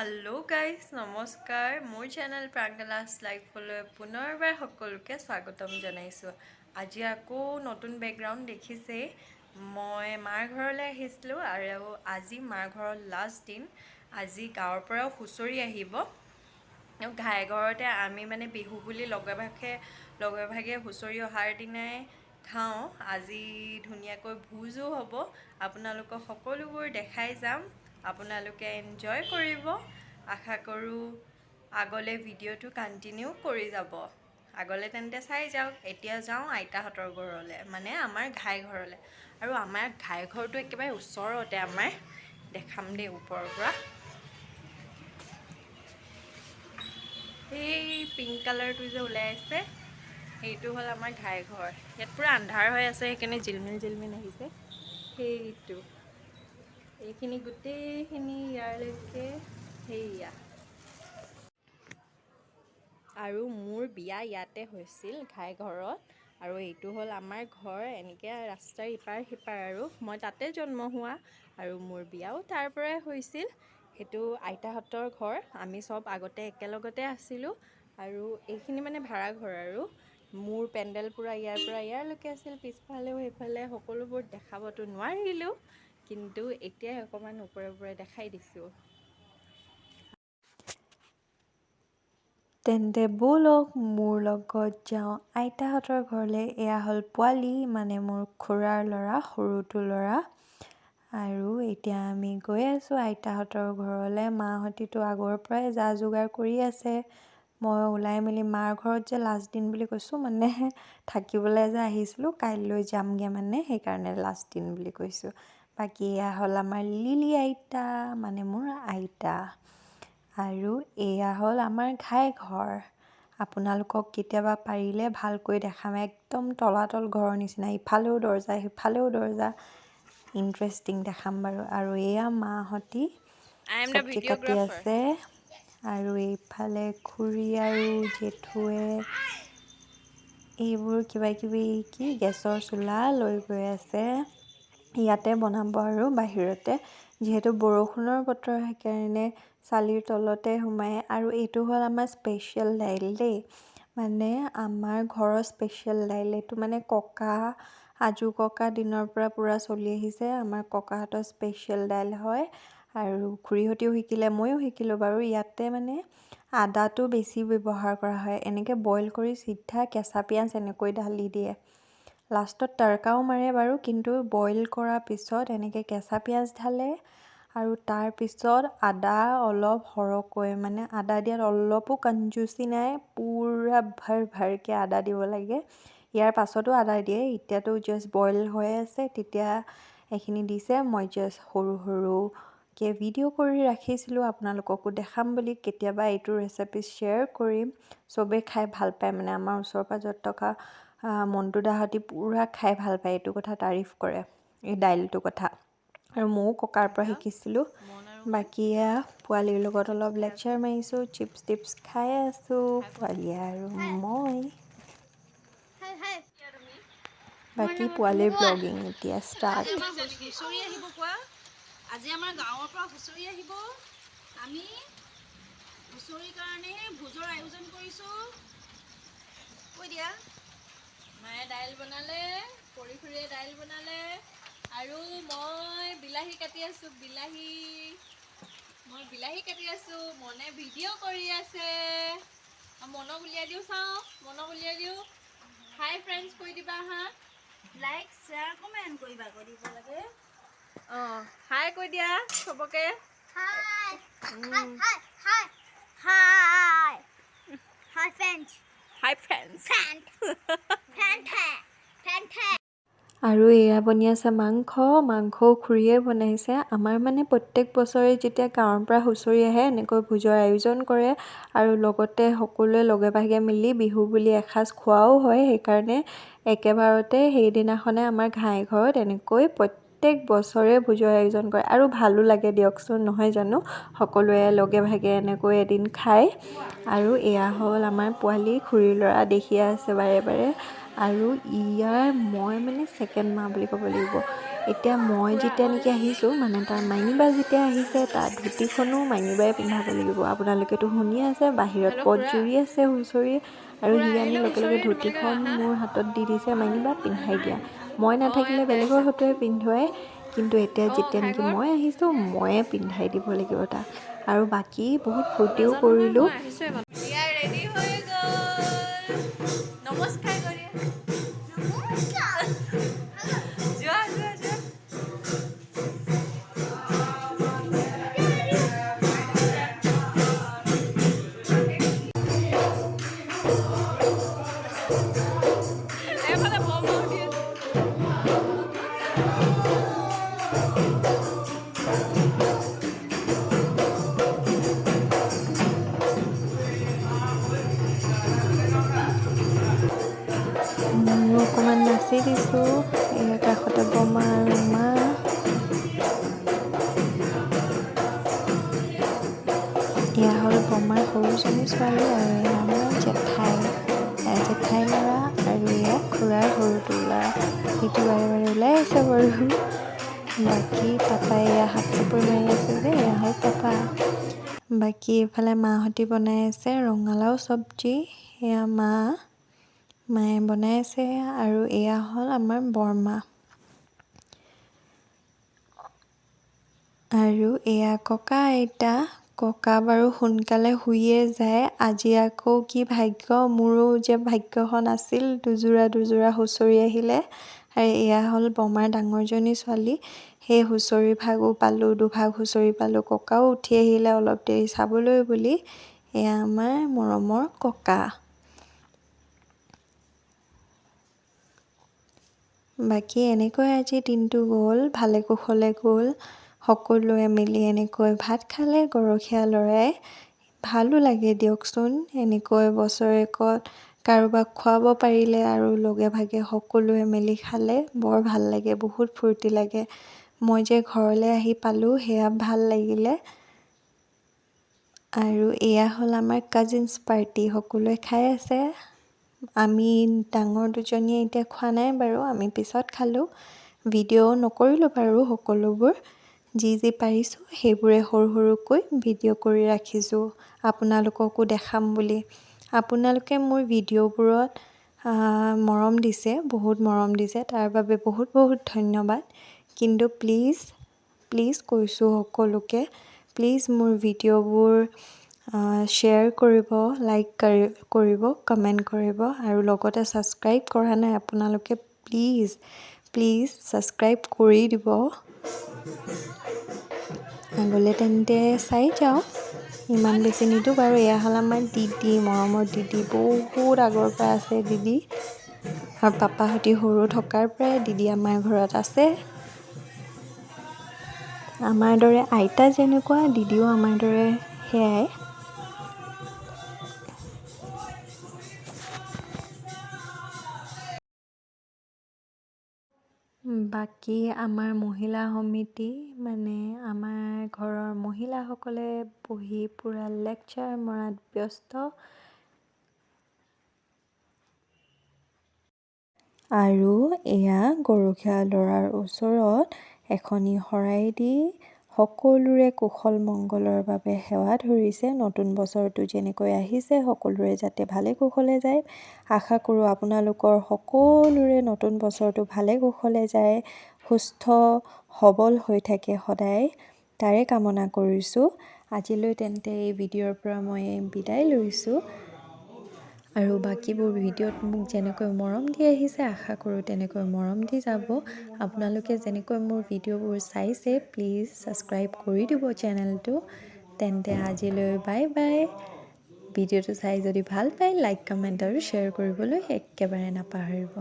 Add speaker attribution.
Speaker 1: Hello guys नमस्कार मोर channel प्रांगलास लाइफলৈ পুনৰবাৰ সকলোকে স্বাগতম জনাইছো। আজি আকৌ নতুন বেকগ্ৰাউণ্ড দেখিছে। মই মাৰ ঘৰলৈ আহিছিলো আৰু আজি মাৰ ঘৰৰ লাষ্ট দিন। আজি গাঁৱৰ পৰা হুঁচৰি আহিব। ঘাই ঘৰতে আমি মানে বিহু বুলি লগে ভাগে হুঁচৰি অহাৰ দিনাই খাওঁ। আজি ধুনীয়াকৈ ভোজো হ'ব। আপোনালোকক সকলোবোৰ দেখাই যাম। আপোনালোকে এনজয় কৰিব। আশা কৰোঁ আগলৈ ভিডিঅ'টো কণ্টিনিউ কৰি যাব। আগলৈ তেন্তে চাই যাওক। এতিয়া যাওঁ আইতাহঁতৰ ঘৰলৈ, মানে আমাৰ ঘাই ঘৰলৈ। আৰু আমাৰ ঘাই ঘৰটো একেবাৰে ওচৰতে। আমাৰ দেখাম দেই ওপৰৰ পৰা। এই পিংক কালাৰটো যে ওলাই আছে সেইটো হ'ল আমাৰ ঘাই ঘৰ। ইয়াত পূৰা আন্ধাৰ হৈ আছে, সেইকাৰণে জিলমিল আহিছে। সেইটো এইখিনি গোটেইখিনি ইয়ালৈকে সেয়া। আৰু মোৰ বিয়া ইয়াতে হৈছিল ঘাই ঘৰত। আৰু এইটো হ'ল আমাৰ ঘৰ। এনেকৈ ৰাস্তাৰ ইপাৰ সিপাৰ আৰু মই তাতে জন্ম হোৱা আৰু মোৰ বিয়াও তাৰ পৰাই হৈছিল। সেইটো আইতাহঁতৰ ঘৰ। আমি চব আগতে একেলগতে আছিলোঁ। আৰু এইখিনি মানে ভাড়া ঘৰ আৰু মোৰ পেণ্ডেল পূৰা ইয়াৰ পৰা ইয়াৰলৈকে আছিল। পিছফালেও সেইফালে সকলোবোৰ দেখাবতো নোৱাৰিলোঁ, কিন্তু এতিয়াই অকণমান ওপৰে দেখাই দিছোঁ। তেন্তে ব'লক মোৰ লগত যাওঁ আইতাহঁতৰ ঘৰলৈ। এয়া হ'ল পোৱালি, মানে মোৰ খুৰাৰ ল'ৰা, সৰুটো ল'ৰা। আৰু এতিয়া আমি গৈ আছোঁ আইতাহঁতৰ ঘৰলৈ। মাহঁতিতো আগৰ পৰাই যা যোগাৰ কৰি আছে। মই ওলাই মেলি মাৰ ঘৰত যে লাষ্ট দিন বুলি কৈছোঁ, মানে থাকিবলৈ যে আহিছিলোঁ, কাইলৈ যামগৈ, মানে সেইকাৰণে লাষ্ট দিন বুলি কৈছোঁ। বাকী এয়া হ'ল আমাৰ লিলি আইতা, মানে মোৰ আইতা। আৰু এয়া হ'ল আমাৰ ঘাই ঘৰ। আপোনালোকক কেতিয়াবা পাৰিলে ভালকৈ দেখাম। একদম তলাতল ঘৰৰ নিচিনা, ইফালেও দৰ্জা সিফালেও দৰ্জা। ইণ্টাৰেষ্টিং দেখাম বাৰু। আৰু এয়া মাহঁতি চব্জি কাটি আছে। আৰু এইফালে খুৰী আৰু জেঠুৱে এইবোৰ কিবাকিবি কি গেছৰ চোলা লৈ গৈ আছে। ইয়াতে বনাব আৰু বাহিৰতে, যিহেতু বৰষুণৰ বতৰ সেইকাৰণে চালিৰ তলতে সোমাই। আৰু এইটো হ'ল আমাৰ স্পেচিয়েল দাইল দেই, মানে আমাৰ ঘৰৰ স্পেচিয়েল দাইল। এইটো মানে আজু ককা দিনৰ পৰা পূৰা চলি আহিছে। আমাৰ ককাহঁতৰ স্পেচিয়েল দাইল হয়। আৰু খুৰীহঁতেও শিকিলে, ময়ো শিকিলোঁ বাৰু। ইয়াতে মানে আদাটো বেছি ব্যৱহাৰ কৰা হয়। এনেকৈ বইল কৰি চিধা কেঁচা পিঁয়াজ এনেকৈ ঢালি দিয়ে। লাষ্টত তড়কাও মাৰে বাৰু, কিন্তু বইল কৰাৰ পিছত এনেকৈ কেঁচা পিঁয়াজ ঢালে। আৰু তাৰপিছত আদা অলপ সৰহকৈ, মানে আদা দিয়াত অলপো কঞ্জুচি নাই। পূৰা ভাৰকৈ আদা দিব লাগে। ইয়াৰ পাছতো আদা দিয়ে, এতিয়াতো জাষ্ট বইল হৈ আছে, তেতিয়া এইখিনি দিছে। মই জাষ্ট সৰুকৈ ভিডিঅ' কৰি ৰাখিছিলোঁ আপোনালোককো দেখাম বুলি। কেতিয়াবা এইটো ৰেচিপি শ্বেয়াৰ কৰিম। চবেই খাই ভাল পায়, মানে আমাৰ ওচৰ পাঁজৰত থকা মণ্টু দাহঁতি পূৰা খাই ভাল পায়। এইটো কথা তাৰিফ কৰে, এই দাইলটোৰ কথা। আৰু ময়ো ককাৰ পৰা শিকিছিলোঁ। বাকী পোৱালিৰ লগত অলপ লেকচাৰ মাৰিছোঁ, চিপছ টিপছ খাই আছোঁ পোৱালীয়ে আৰু মই। বাকী পোৱালিৰ ব্লগিং এতিয়া ষ্টাৰ্ট।
Speaker 2: হুঁচৰি আহিব কোৱা। আজি আমাৰ গাঁৱৰ পৰা হুঁচৰি আহিব। আমি হুঁচৰিৰ কাৰণে ভোজৰ আয়োজন কৰিছোঁ। কৈ দিয়া। মায়ে দাইল বনালে, খুৰীয়ে দাইল বনালে, আৰু মই বিলাহী কাটি আছোঁ। মই বিলাহী কাটি আছোঁ। মনে ভিডিঅ' কৰি আছে। মনক উলিয়াই দিওঁ, চাওঁ মনক উলিয়াই দিওঁ। হাই ফ্ৰেণ্ডছ কৈ দিবা হা। লাইক শ্বেয়াৰ কমেণ্ট কৰিবা, কৈ দিব লাগে। হাই কৈ দিয়া চবকে। হাই হাই হাই হাই হাই হাই ফ্ৰেণ্ডছ। হাই ফ্ৰেণ্ডছ।
Speaker 1: আৰু এয়া বনি আছে মাংসও খুৰীয়ে বনাইছে। আমাৰ মানে প্ৰত্যেক বছৰে যেতিয়া গাঁৱৰ পৰা হুঁচৰি আহে, এনেকৈ ভোজৰ আয়োজন কৰে। আৰু লগতে সকলোৱে লগে ভাগে মিলি বিহু বুলি এসাঁজ খোৱাও হয়। সেইকাৰণে একেবাৰতে সেইদিনাখনে আমাৰ ঘাই ঘৰত এনেকৈ প্ৰত্যেক বছৰে ভোজৰ আয়োজন কৰে। আৰু ভালো লাগে দিয়কচোন, নহয় জানো? সকলোৱে লগে ভাগে এনেকৈ এদিন খায়। আৰু এয়া হ'ল আমাৰ পোৱালি, খুৰীৰ ল'ৰা দেখিয়ে আছে বাৰে বাৰে। আৰু মই মানে ছেকেণ্ড মা বুলি ক'ব লাগিব। এতিয়া মই যেতিয়া নেকি আহিছোঁ মানে তাৰ মাইনীবা যেতিয়া আহিছে তাৰ ধুতিখনো মাইনীবাই পিন্ধাব লাগিব। আপোনালোকেতো শুনিয়ে আছে বাহিৰত
Speaker 2: হেল্ল'
Speaker 1: পদ
Speaker 2: খুৰা
Speaker 1: জুৰি আছে হুঁচৰি আৰু
Speaker 2: খুৰা
Speaker 1: সি আনি
Speaker 2: আহিলে
Speaker 1: লগে লগে
Speaker 2: হুঁচৰি দিবলৈকে
Speaker 1: ধুতিখন
Speaker 2: আহা
Speaker 1: মোৰ হাতত দি দিছে মাইনীবা পিন্ধাই দিয়া। মই
Speaker 2: অঁ
Speaker 1: নাথাকিলে
Speaker 2: ইয়াত
Speaker 1: বেলেগৰ
Speaker 2: গাইছে
Speaker 1: হতুৱাই পিন্ধুৱাই, কিন্তু এতিয়া
Speaker 2: অঁ
Speaker 1: যেতিয়া
Speaker 2: ঘাই
Speaker 1: নেকি
Speaker 2: ঘৰ
Speaker 1: মই আহিছোঁ ময়ে পিন্ধাই দিব লাগিব তাক। আৰু বাকী বহুত ফূৰ্তিও
Speaker 2: নাজানো নহয়
Speaker 1: কৰিলোঁ।
Speaker 2: মই আহিছোঁহে মানে বিয়া ৰেডি হৈ গ'ল। নমস্কাৰ কৰি যোৱা যোৱা যোৱা এইফালে বৰমা উঠি আছে
Speaker 1: ময়ো অকণমান নাচি দিছোঁ। এই কাষতে বৰমা আৰু মা। এয়া হ'ল বৰমাৰ সৰুজনী ছোৱালী আৰু এয়া আমাৰ জেঠাই। জেঠাই ল'ৰা আৰু এয়া খুৰাৰ সৰুটো ল'ৰা। সিটো বাৰে বাৰে ওলাই আছে বাৰু। বাকী পাপাই এয়া হাত চাপৰি মাৰি আছে যে এয়া হ'ল পাপা। বাকী এইফালে মাহঁতি বনাই আছে ৰঙালাও চব্জি। এয়া মায়ে বনাই আছে আৰু এয়া হ'ল আমাৰ বৰমা। আৰু এয়া ককা আইতা। ককা বাৰু সোনকালে শুইয়ে যায়। আজি আকৌ কি ভাগ্য, মোৰো যে ভাগ্যখন আছিল দুযোৰা হুঁচৰি আহিলে। আৰু এয়া হ'ল বৰমাৰ ডাঙৰজনী ছোৱালী। সেই হুঁচৰি ভাগো পালোঁ, দুভাগ হুঁচৰি পালোঁ। ককাও উঠি আহিলে অলপ দেৰি চাবলৈ বুলি। এয়া আমাৰ মৰমৰ ককা। বাকী এনেকৈ আজি দিনটো গ'ল, ভালে কুশলে গ'ল। সকলোৱে মিলি এনেকৈ ভাত খালে গৰখীয়া ল'ৰাই। ভালো লাগে দিয়কচোন এনেকৈ বছৰেকত কাৰোবাক খুৱাব পাৰিলে আৰু লগে ভাগে সকলোৱে মিলি খালে বৰ ভাল লাগে, বহুত ফূৰ্তি লাগে। মই যে ঘৰলৈ আহি পালোঁ সেয়া ভাল লাগিলে। আৰু এয়া হ'ল আমাৰ কাজিনছ পাৰ্টি, সকলোৱে খাই আছে। আমি ডাঙৰ দুজনীয়ে এতিয়া খোৱা নাই বাৰু, আমি পিছত খালোঁ। ভিডিঅ' নকৰিলোঁ বাৰু সকলোবোৰ। যি পাৰিছোঁ সেইবোৰে সৰু সৰুকৈ ভিডিঅ' কৰি ৰাখিছোঁ আপোনালোককো দেখাম বুলি। আপোনালোকে মোৰ ভিডিঅ'বোৰত মৰম দিছে, বহুত মৰম দিছে, তাৰ বাবে বহুত বহুত ধন্যবাদ। কিন্তু প্লিজ কৈছোঁ সকলোকে, প্লিজ মোৰ ভিডিঅ'বোৰ শ্বেয়াৰ কৰিব, লাইক কৰিব, কমেণ্ট কৰিব আৰু লগতে ছাবস্ক্ৰাইব কৰা নাই আপোনালোকে প্লিজ ছাবস্ক্ৰাইব কৰি দিব। আগলৈ তেন্তে চাই যাওক, ইমান বেছি নিদিওঁ বাৰু। এয়া হ'ল আমাৰ দিদি, মৰমৰ দিদি, বহুত আগৰ পৰা আছে দিদি। আৰু পাপাহঁতি সৰু থকাৰ পৰাই দিদি আমাৰ ঘৰত আছে। আমাৰ দৰে আইতা যেনেকুৱা দিদিও আমাৰ দৰে সেয়াই। বাকী আমাৰ মহিলা সমিতি মানে আমাৰ ঘৰৰ মহিলাসকলে বহি পূৰা লেকচাৰ মৰাত ব্যস্ত। আৰু এয়া গৰখীয়া ল'ৰাৰ ওচৰত এখনি শৰাই দি সকলোৰে কুশল মংগলৰ বাবে সেৱা ধৰিছে। নতুন বছৰটো যেনেকৈ আহিছে সকলোৰে যাতে ভালে কুশলে যায়। আশা কৰোঁ আপোনালোকৰ সকলোৰে নতুন বছৰটো ভালে কুশলে যায়, সুস্থ সবল হৈ থাকে সদায়, তাৰে কামনা কৰিছোঁ। আজিলৈ তেন্তে এই ভিডিঅ'ৰ পৰা মই বিদায় লৈছোঁ। আৰু বাকীবোৰ ভিডিঅ'ত মোক যেনেকৈ মৰম দি আহিছে আশা কৰোঁ তেনেকৈ মৰম দি যাব। আপোনালোকে যেনেকৈ মোৰ ভিডিঅ'বোৰ চাইছে প্লিজ ছাবস্ক্ৰাইব কৰি দিব চেনেলটো। তেন্তে আজিলৈ বাই বাই। ভিডিঅ'টো চাই যদি ভাল পায় লাইক, কমেণ্ট আৰু শ্বেয়াৰ কৰিবলৈ একেবাৰে নাপাহৰিব।